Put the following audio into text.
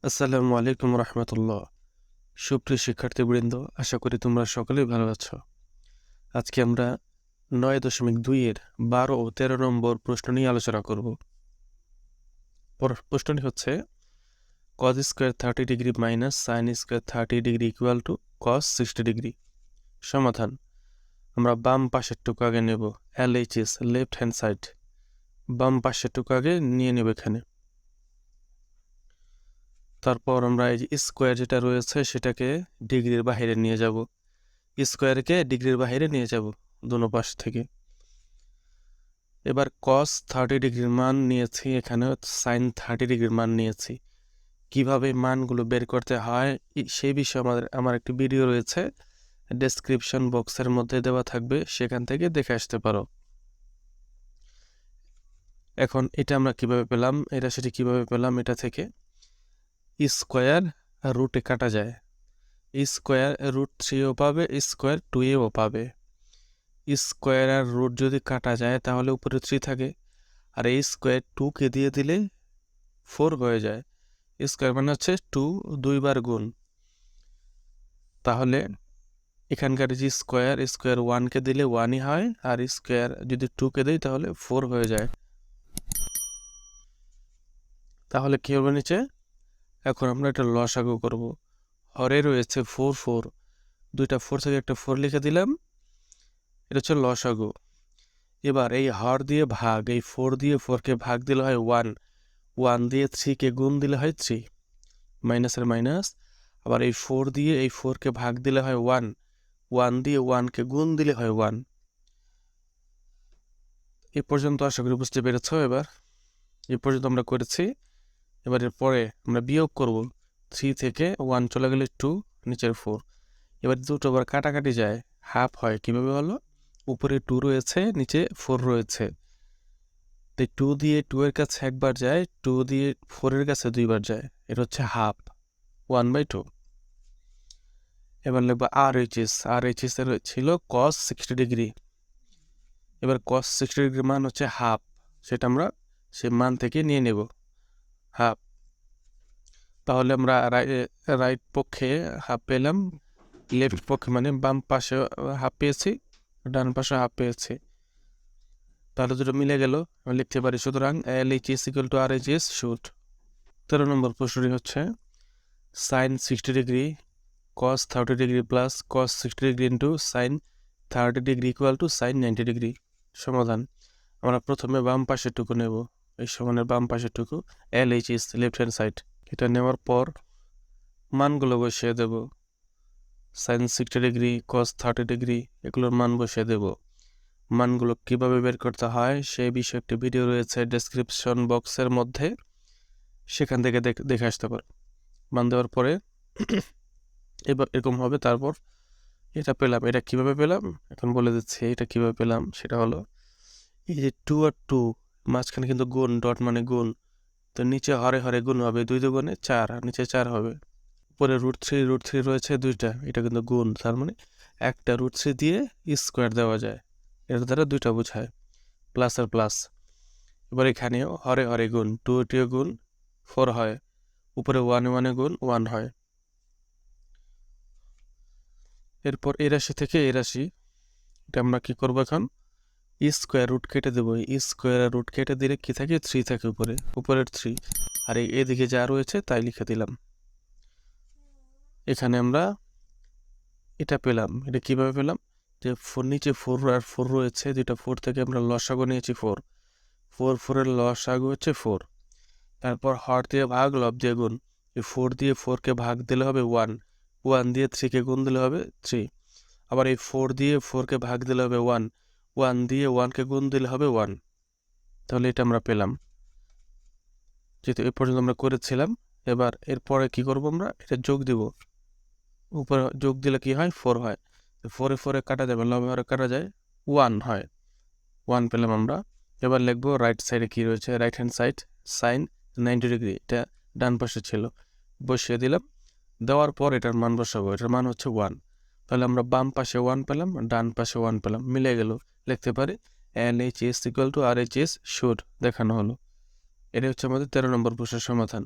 আসসালামু আলাইকুম রহমতুল্লাহ। সুপ্রিয় শিক্ষার্থীবৃন্দ, আশা করি তোমরা সকলেই ভালো আছো। আজকে আমরা 9.2-এর 12 ও 13 নম্বর প্রশ্ন নিয়ে আলোচনা করব। প্রশ্নটি হচ্ছে cos square 30 degree minus sine square 30 degree equal two cos 60 degree. সমাধান: আমরা বাম পাশের টুকু আগে নেব, LHS লেফট হ্যান্ড সাইড। বাম পাশের টুকু আগে নিয়ে নেব এখানে। তারপর আমরা এই যে স্কোয়ার যেটা রয়েছে সেটাকে ডিগ্রির বাইরে নিয়ে যাব, স্কোয়ারকে ডিগ্রির বাইরে নিয়ে যাব দোনো পাশ থেকে। এবার cos 30 ডিগ্রির মান নিয়েছি, এখানে সাইন 30 ডিগ্রির মান নিয়েছি। কিভাবে মানগুলো বের করতে হয় সেই বিষয়ে আমার একটি ভিডিও রয়েছে, ডেসক্রিপশন বক্সের মধ্যে দেওয়া থাকবে, সেখান থেকে দেখে আসতে পারো। এখন এটা আমরা কিভাবে পেলাম, এটা সেটি কিভাবে পেলাম, এটা থেকে স্কোয়ার রুটে কাটা যায়, স্কোয়ার রুট 3ও পাবে, স্কোয়ার 2এও পাবে। স্কোয়ার আর রুট যদি কাটা যায় তাহলে উপরে 3 থাকে, আর এই স্কোয়ার 2কে দিয়ে দিলে 4 হয়ে যায়। স্কোয়ার মানে হচ্ছে 2 দুইবার গুণ। তাহলে এখানকার যে স্কোয়ার 1কে দিলে 1ই হয়, আর স্কোয়ার যদি 2কে দিই তাহলে 4 হয়ে যায়। তাহলে কি হবে নিচে? এখন আমরা এটা লসাগু করব। হরে রয়েছে 4 4, দুইটা 4 থেকে একটা 4 লিখে দিলাম, এটা হচ্ছে লসাগু। এবার এই হর দিয়ে ভাগ, এই 4 দিয়ে 4কে ভাগ দিলে হয় 1, 1 দিয়ে 3কে গুণ দিলে হয় 3, মাইনাসের মাইনাস। আবার এই 4 দিয়ে এই 4কে ভাগ দিলে হয় 1, 1 দিয়ে 1কে গুণ দিলে হয় 1। এই পর্যন্ত আশা করি বুঝতে পেরেছ। এবার এই পর্যন্ত আমরা করেছি। এবার এর পরে আমরা বিয়োগ করব, 3 থেকে 1 চলে গেলে 2, নিচের 4। এবার দুটো আবার কাটাকাটি যায়, হাফ হয়। কিভাবে হলো? উপরে 2 রয়েছে, নিচে 4 রয়েছে, তাই 2 দিয়ে 2 এর কাছে একবার যায়, 2 দিয়ে 4 এর কাছে দুইবার যায়, এটা হচ্ছে হাফ, 1/2। এবার লিখবো RHS। RHS এর ছিল cos 60 ডিগ্রি। এবার cos 60 ডিগ্রির মান হচ্ছে হাফ, সেটা আমরা সেই মান থেকে নিয়ে নেব হাফ। তাহলে আমরা রাইট পক্ষে হাফ পেলাম, লেফট পক্ষে মানে বাম পাশে হাফ পেয়েছি, ডান পাশে হাফ পেয়েছি। তাহলে দুটো মিলে গেল, আমি লিখতে পারি সুতরাং LHS = RHS শুট। 13 নম্বর প্রশ্নটি হচ্ছে sine 60 degree cos 30 degree plus cos 60 degree into sine 30 degree equal to sine 90 degree. সমাধান: আমরা প্রথমে বাম পাশের টুকু নেব, এই সমানের বাম পাশের টুকু, LHS লেফট হ্যান্ড সাইড। এটা নেওয়ার পর মানগুলো বসিয়ে দেব, সাইন 60 ডিগ্রি cos 30 ডিগ্রি এগুলোর মান বসিয়ে দেব। মানগুলো কিভাবে বের করতে হয় সেই বিষয়ে একটি ভিডিও রয়েছে ডেসক্রিপশন বক্সের মধ্যে, সেখান থেকে দেখে আসতে পারো। মান দেওয়ার পরে এবার এরকম হবে। তারপর এটা পেলাম, এটা কিভাবে পেলাম এখন বলে দিচ্ছি। এটা কিভাবে পেলাম সেটা হলো, এই যে 2 আর 2 মাঝখানে কিন্তু গুণ, ডট মানে গুণ, তো নিচে হরে হরে গুণ হবে, 2 দুগুণে 4, আর নিচে 4 হবে। উপরে √3 রয়েছে দুইটা, এটা কিন্তু গুণ, তার মানে একটা √3 দিয়ে স্কোয়ার দেওয়া যায়, এর দ্বারা দুইটা বোঝায়, প্লাস আর প্লাস। এবার এখানেও হরে হরে গুণ, 2 গুণ 4 হয়, উপরে 1 গুণ 1 হয়। এরপর এই রাশি থেকে এই রাশি, এটা আমরা কি করবো এখন? স্কোয়ার রুট কেটে দেবো, স্কোয়ার রুট কেটে দিলে কি থাকে? 3 থাকে উপরের 3, আর এদিকে যা রয়েছে তাই লিখে দিলাম। এখানে আমরা এটা পেলাম। এটা কিভাবে পেলাম? যে নিচে 4 আর 4 রয়েছে, দুইটা 4 থেকে আমরা লসাগু নিয়েছি 4, 4 এর লসাগু হচ্ছে 4। তারপর হর দিয়ে ভাগ, লব দিয়ে গুণ, এই 4 দিয়ে 4কে ভাগ দিলে হবে 1, 1 দিয়ে 3কে গুণ দিলে হবে 3। আবার এই 4 দিয়ে 4কে ভাগ দিলে হবে 1, 1 দিয়ে 1কে গুণ দিলে হবে 1। তাহলে এটা আমরা পেলাম, যেহেতু এ পর্যন্ত আমরা করেছিলাম। এবার এরপরে কি করব? আমরা এটা যোগ দিব, উপরে যোগ দিলে কি হয়? 4 হয়। 4 4 কাটা যাবে, লবে হরে কাটা যায়, 1 হয়, 1 পেলাম আমরা। এবার লিখবো রাইট সাইডে কি রয়েছে, right hand side sine 90 degree, এটা ডান পাশে ছিল, বসিয়ে দিলাম। দেওয়ার পর এটার মান বসাবো, এটার মান হচ্ছে 1। তাহলে আমরা বাম পাশে 1 পেলাম, ডান পাশে 1 পেলাম, মিলে গেল। লিখতে পারি LHS = RHS শুড, দেখানো হলো। এটা হচ্ছে আমাদের 13 নম্বর প্রশ্নের সমাধান।